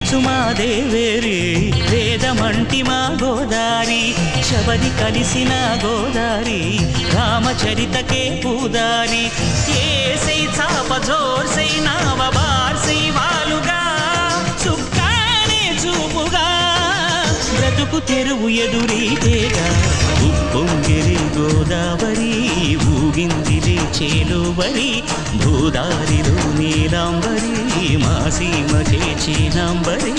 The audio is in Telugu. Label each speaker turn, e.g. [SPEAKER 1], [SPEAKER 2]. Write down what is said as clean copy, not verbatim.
[SPEAKER 1] సుమాదేవేరి వేదమంటి మా గోదారి శబరి కలిసిన గోదారి రామచరితకే పూదారి ఏసై చాప జోర్సై నావ బార్సై వాలుగా చుక్కానే చూపుగా బ్రతుకు తెరువు ఎదురీతేగా ఉప్పొంగిరి గోదావరి ఊగిందిలే చేలోబరి భూదారిలో నీలాంబరి మా సీమకే చీనాంబరి